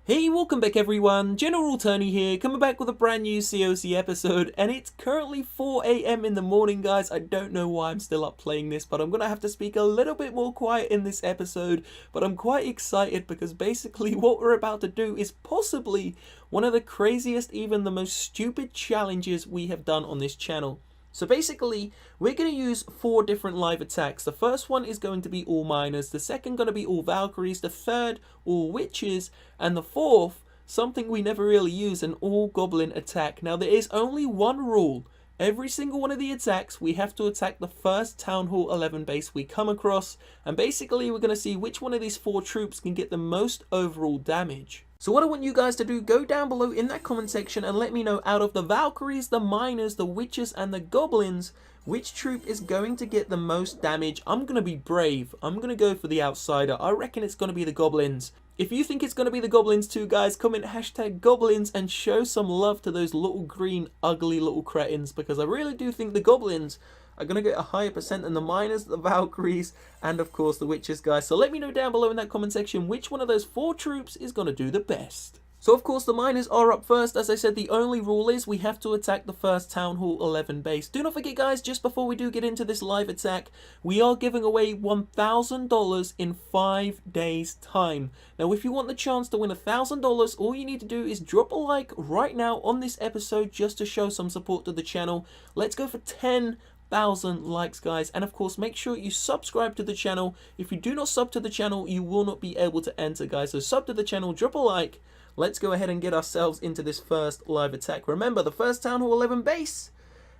Hey, welcome back everyone, General Tony here, coming back with a brand new COC episode, and it's currently 4 AM in the morning, guys. I don't know why I'm still up playing this, but I'm gonna have to speak a little bit more quiet in this episode, but I'm quite excited because basically what we're about to do is possibly one of the craziest, even the most stupid challenges we have done on this channel. So basically, we're going to use 4 different live attacks. The first one is going to be all miners, the second going to be all Valkyries, the third all witches, and the fourth, something we never really use, an all goblin attack. Now there is only one rule. Every single one of the attacks, we have to attack the first Town Hall 11 base we come across, and basically we're going to see which one of these 4 troops can get the most overall damage. So what I want you guys to do, go down below in that comment section and let me know, out of the Valkyries, the miners, the witches and the goblins, which troop is going to get the most damage. I'm going to be brave. I'm going to go for the outsider. I reckon it's going to be the goblins. If you think it's going to be the goblins too, guys, comment hashtag goblins and show some love to those little green ugly little cretins, because I really do think the goblins are going to get a higher percent than the miners, the Valkyries, and of course the witches, guys. So let me know down below in that comment section which one of those 4 troops is going to do the best. So of course the miners are up first. As I said, the only rule is we have to attack the first Town Hall 11 base. Do not forget, guys, just before we do get into this live attack, we are giving away $1,000 in 5 days time. Now if you want the chance to win $1,000, all you need to do is drop a like right now on this episode just to show some support to the channel. Let's go for 10,000 likes, guys, and of course make sure you subscribe to the channel. If you do not sub to the channel, you will not be able to enter, guys. So sub to the channel, drop a like. Let's go ahead and get ourselves into this first live attack. Remember, the first Town Hall 11 base,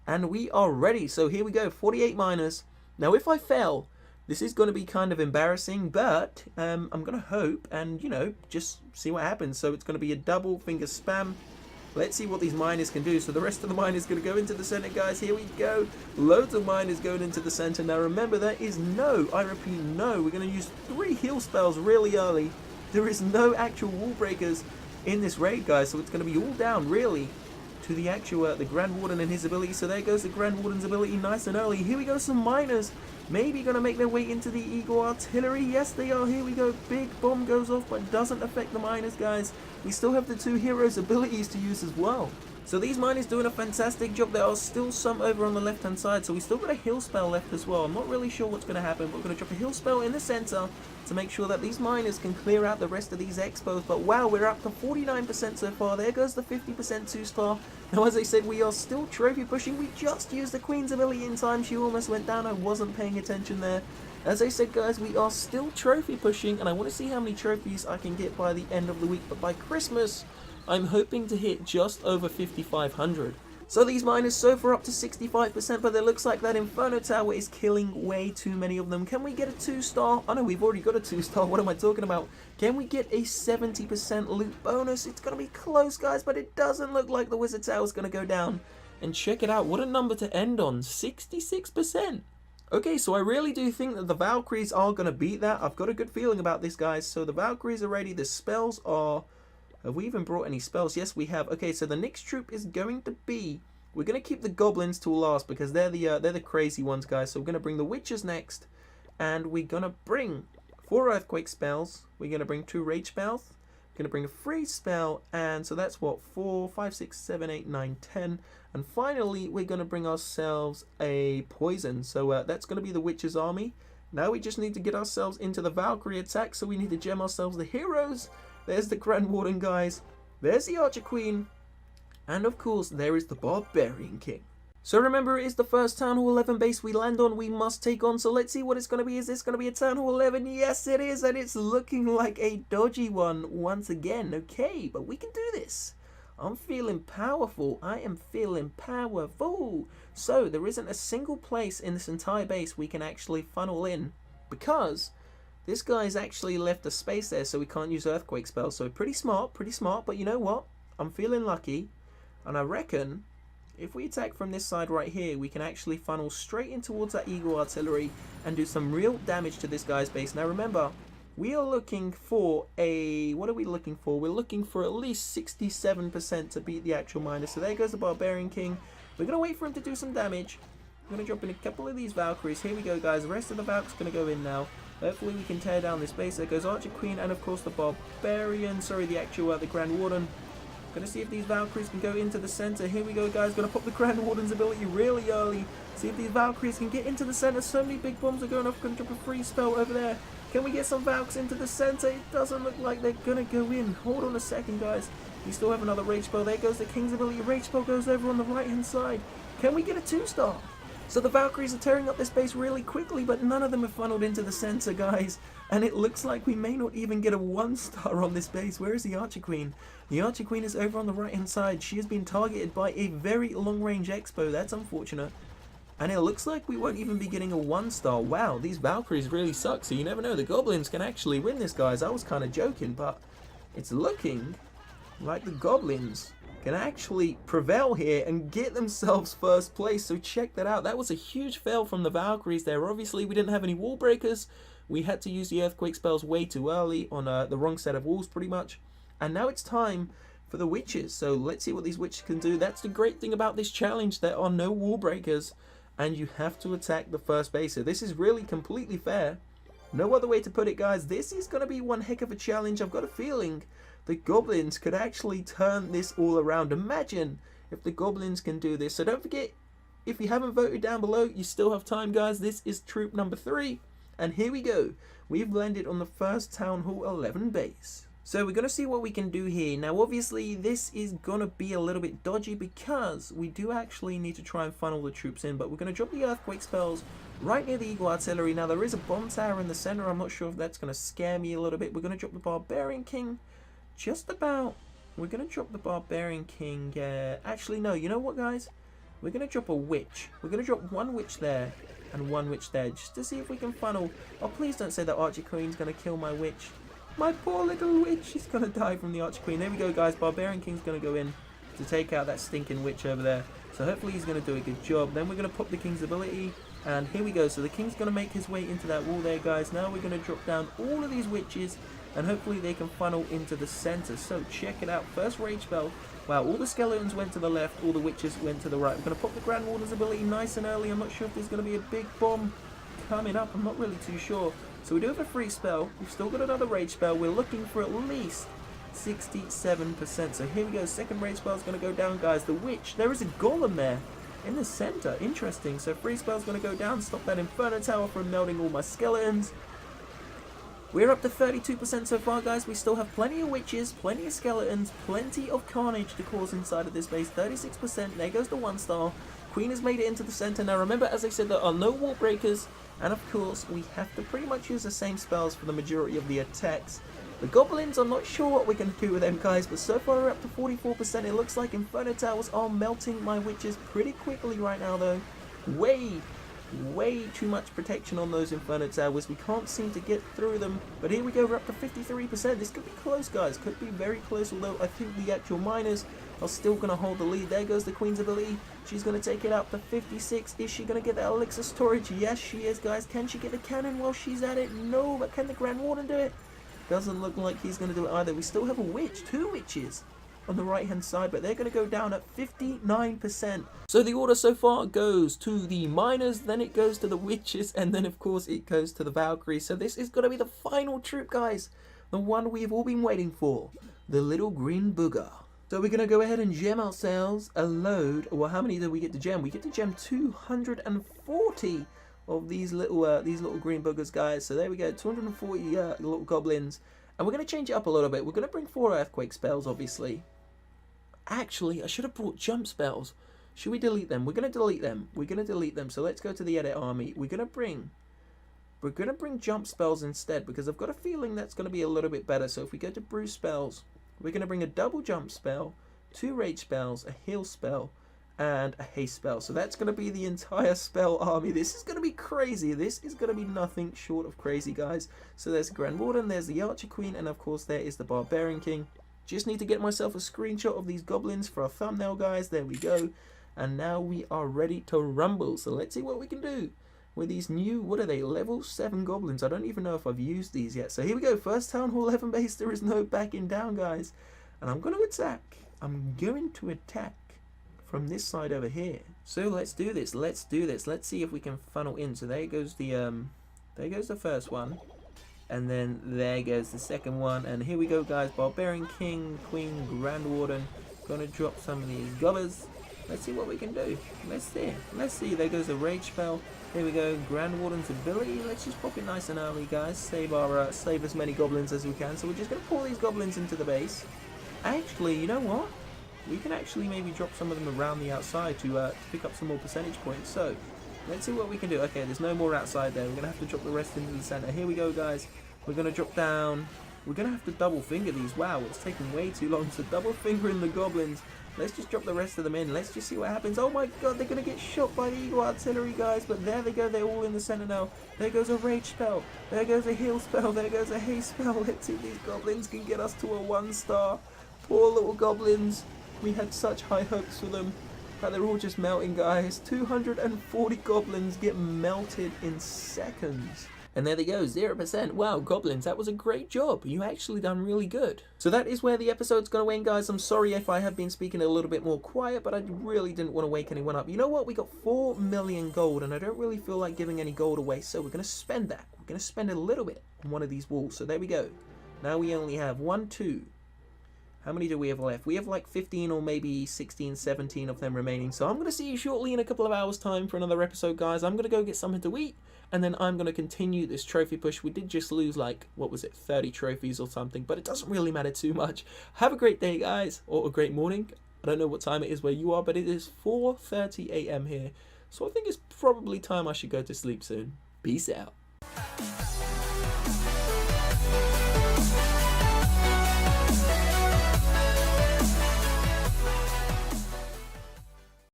and we are ready. So here we go, 48 miners. Now if I fail, this is going to be kind of embarrassing, but I'm going to hope and, you know, just see what happens. So it's going to be a double finger spam. Let's see what these miners can do. So the rest of the miners going to go into the center, guys. Here we go. Loads of miners going into the center. Now remember, there is no, I repeat, no. We're going to use 3 heal spells really early. There is no actual wall breakers in this raid, guys. So it's going to be all down, really, to the actual, the Grand Warden and his ability. So there goes the Grand Warden's ability nice and early. Here we go, some miners. Maybe going to make their way into the Eagle Artillery. Yes, they are. Here we go. Big bomb goes off, but doesn't affect the miners, guys. We still have the 2 heroes' abilities to use as well. So these miners doing a fantastic job. There are still some over on the left-hand side, so we still got a heal spell left as well. I'm not really sure what's going to happen, but we're going to drop a heal spell in the center to make sure that these miners can clear out the rest of these expos. But wow, we're up to 49% so far. There goes the 50% 2-star. Now, as I said, we are still trophy pushing. We just used the Queen's ability in time. She almost went down. I wasn't paying attention there. As I said, guys, we are still trophy pushing, and I want to see how many trophies I can get by the end of the week. But by Christmas, I'm hoping to hit just over 5,500. So these miners so far up to 65%, but it looks like that Inferno Tower is killing way too many of them. Can we get a 2-star? Oh no, we've already got a 2-star. What am I talking about? Can we get a 70% loot bonus? It's going to be close, guys, but it doesn't look like the Wizard Tower is going to go down. And check it out. What a number to end on. 66%. Okay, so I really do think that the Valkyries are going to beat that. I've got a good feeling about this, guys. So the Valkyries are ready. The spells are... Have we even brought any spells? Yes, we have. Okay, so the next troop is going to be... We're going to keep the goblins till last because they're the crazy ones, guys. So we're going to bring the witches next. And we're going to bring 4 earthquake spells. We're going to bring 2 rage spells. We're going to bring a freeze spell. And so that's what? 4, 5, 6, 7, 8, 9, 10. And finally, we're going to bring ourselves a poison. So that's going to be the witches army. Now we just need to get ourselves into the Valkyrie attack. So we need to gem ourselves the heroes. There's the Grand Warden, guys. There's the Archer Queen. And of course, there is the Barbarian King. So remember, it is the first Town Hall 11 base we land on, we must take on. So let's see what it's going to be. Is this going to be a Town Hall 11? Yes, it is. And it's looking like a dodgy one once again. Okay, but we can do this. I'm feeling powerful. I am feeling powerful. So there isn't a single place in this entire base we can actually funnel in, because this guy's actually left a space there, so we can't use earthquake spells. So pretty smart, but you know what? I'm feeling lucky, and I reckon if we attack from this side right here, we can actually funnel straight in towards that Eagle Artillery and do some real damage to this guy's base. Now remember, we are looking for a... What are we looking for? We're looking for at least 67% to beat the actual miner. So there goes the Barbarian King. We're going to wait for him to do some damage. I'm going to drop in a couple of these Valkyries. Here we go, guys. The rest of the Valkyries going to go in now. Hopefully we can tear down this base. There goes Archer Queen and of course the Barbarian. Sorry, the actual, the Grand Warden. Gonna see if these Valkyries can go into the center. Here we go, guys. Gonna pop the Grand Warden's ability really early. See if these Valkyries can get into the center. So many big bombs are going off. Gonna drop a free spell over there. Can we get some Valks into the center? It doesn't look like they're gonna go in. Hold on a second, guys. We still have another Rage Spell. There goes the King's ability. Rage Spell goes over on the right-hand side. Can we get a 2-star? So the Valkyries are tearing up this base really quickly, but none of them are funneled into the center, guys. And it looks like we may not even get a 1-star on this base. Where is the Archer Queen? The Archer Queen is over on the right-hand side. She has been targeted by a very long-range Expo. That's unfortunate. And it looks like we won't even be getting a 1-star. Wow, these Valkyries really suck. So you never know. The Goblins can actually win this, guys. I was kind of joking, but it's looking like the Goblins can actually prevail here and get themselves first place. So check that out. That was a huge fail from the Valkyries there. Obviously, we didn't have any wall breakers. We had to use the Earthquake spells way too early on the wrong set of walls, pretty much. And now it's time for the Witches. So let's see what these Witches can do. That's the great thing about this challenge. There are no wall breakers, and you have to attack the first base. So this is really completely fair. No other way to put it, guys. This is going to be one heck of a challenge. I've got a feeling the Goblins could actually turn this all around. Imagine if the Goblins can do this. So don't forget, if you haven't voted down below, you still have time, guys. This is troop number 3. And here we go. We've landed on the first Town Hall 11 base. So we're going to see what we can do here. Now, obviously, this is going to be a little bit dodgy because we do actually need to try and funnel the troops in. But we're going to drop the Earthquake spells right near the Eagle Artillery. Now, there is a bomb tower in the center. I'm not sure if that's going to scare me a little bit. We're going to drop the Barbarian King just about. We're going to drop the Barbarian King. Actually, no. You know what, guys? We're going to drop a Witch. We're going to drop one Witch there and one Witch there just to see if we can funnel. Oh, please don't say that Archer Queen's going to kill my Witch. My poor little Witch, she's going to die from the Archer Queen. There we go, guys. Barbarian King's going to go in to take out that stinking Witch over there. So hopefully he's going to do a good job. Then we're going to pop the King's ability. And here we go. So the King's going to make his way into that wall there, guys. Now we're going to drop down all of these Witches. And hopefully they can funnel into the center. So check it out. First Rage Spell. Wow, all the Skeletons went to the left. All the Witches went to the right. We're going to pop the Grand Warden's ability nice and early. I'm not sure if there's going to be a big bomb coming up. I'm not really too sure. So we do have a free spell. We've still got another Rage Spell. We're looking for at least 67%. So here we go. Second Rage Spell is going to go down, guys. The Witch. There is a Golem there in the center. Interesting. So free spell is going to go down. Stop that Inferno Tower from melting all my Skeletons. We're up to 32% so far, guys. We still have plenty of Witches, plenty of Skeletons, plenty of carnage to cause inside of this base. 36%. There goes the 1-star. Queen has made it into the center. Now remember, as I said, there are no wall breakers. And of course, we have to pretty much use the same spells for the majority of the attacks. The Goblins, I'm not sure what we're going to do with them, guys. But so far, we're up to 44%. It looks like Inferno Towers are melting my Witches pretty quickly right now, though. Way too much protection on those Inferno Towers. We can't seem to get through them. But here we go, we're up to 53%. This could be close, guys. Could be very close, although I think the actual miners are still going to hold the lead. There goes the Queen's ability. She's going to take it up to 56. Is she going to get that elixir storage? Yes, she is, guys. Can she get the cannon while she's at it? No, but can the Grand Warden do it? Doesn't look like he's going to do it either. We still have a Witch. 2 Witches on the right hand side, but they're going to go down at 59%. So the order so far goes to the miners, then it goes to the Witches, and then of course it goes to the Valkyries. So this is going to be the final troop, guys, the one we've all been waiting for, the little green booger. So we're going to go ahead and gem ourselves a load. Well, how many do we get to gem? We get to gem 240 of these little green boogers, guys. So there we go, 240 little goblins. And we're going to change it up a little bit. We're going to bring 4 earthquake spells, obviously. Actually, I should have brought jump spells. Should we delete them? We're going to delete them. We're going to delete them. So let's go to the edit army. We're going to bring jump spells instead, because I've got a feeling that's going to be a little bit better. So if we go to brew spells, we're going to bring a double jump spell, 2 rage spells, a heal spell, and a haste spell. So that's going to be the entire spell army. This is going to be crazy. This is going to be nothing short of crazy, guys. So there's the Grand Warden, there's the Archer Queen, and of course there is the Barbarian King. Just need to get myself a screenshot of these goblins for a thumbnail, guys. There we go. And now we are ready to rumble. So let's see what we can do with these new, what are they, level 7 goblins. I don't even know if I've used these yet. So here we go. First Town Hall 11 base. There is no backing down, guys. And I'm going to attack. I'm going to attack from this side over here. So let's do this. Let's do this. Let's see if we can funnel in. So there goes the first one. And then there goes the second one. And here we go, guys. Barbarian King, Queen, Grand Warden. Gonna drop some of these gobbers. Let's see what we can do. Let's see. Let's see. There goes a rage spell. Here we go. Grand Warden's ability. Let's just pop it nice and early, guys. Save as many goblins as we can. So we're just gonna pull these goblins into the base. Actually, you know what? We can actually maybe drop some of them around the outside to pick up some more percentage points. So let's see what we can do. Okay, there's no more outside there. We're gonna have to drop the rest into the center. Here we go, guys. We're gonna drop down. We're gonna have to double finger these. Wow, it's taking way too long. So double fingering the goblins. Let's just drop the rest of them in. Let's just see what happens. Oh my god, they're gonna get shot by the Eagle Artillery, guys. But there they go. They're all in the center now. There goes a rage spell. There goes a heal spell. There goes a haste spell. Let's see if these goblins can get us to a 1-star. Poor little goblins. We had such high hopes for them. But they're all just melting, guys. 240 goblins get melted in seconds. And there they go, 0%. Wow, goblins, that was a great job. You actually done really good. So that is where the episode's going to end, guys. I'm sorry if I have been speaking a little bit more quiet, but I really didn't want to wake anyone up. You know what? We got 4 million gold, and I don't really feel like giving any gold away, so we're going to spend that. We're going to spend a little bit on one of these walls. So there we go. Now we only have 1, 2. How many do we have left? We have like 15 or maybe 16, 17 of them remaining. So I'm going to see you shortly in a couple of hours time for another episode, guys. I'm going to go get something to eat. And then I'm going to continue this trophy push. We did just lose like, what was it, 30 trophies or something. But it doesn't really matter too much. Have a great day, guys. Or a great morning. I don't know what time it is where you are. But it is 4:30 a.m. here. So I think it's probably time I should go to sleep soon. Peace out.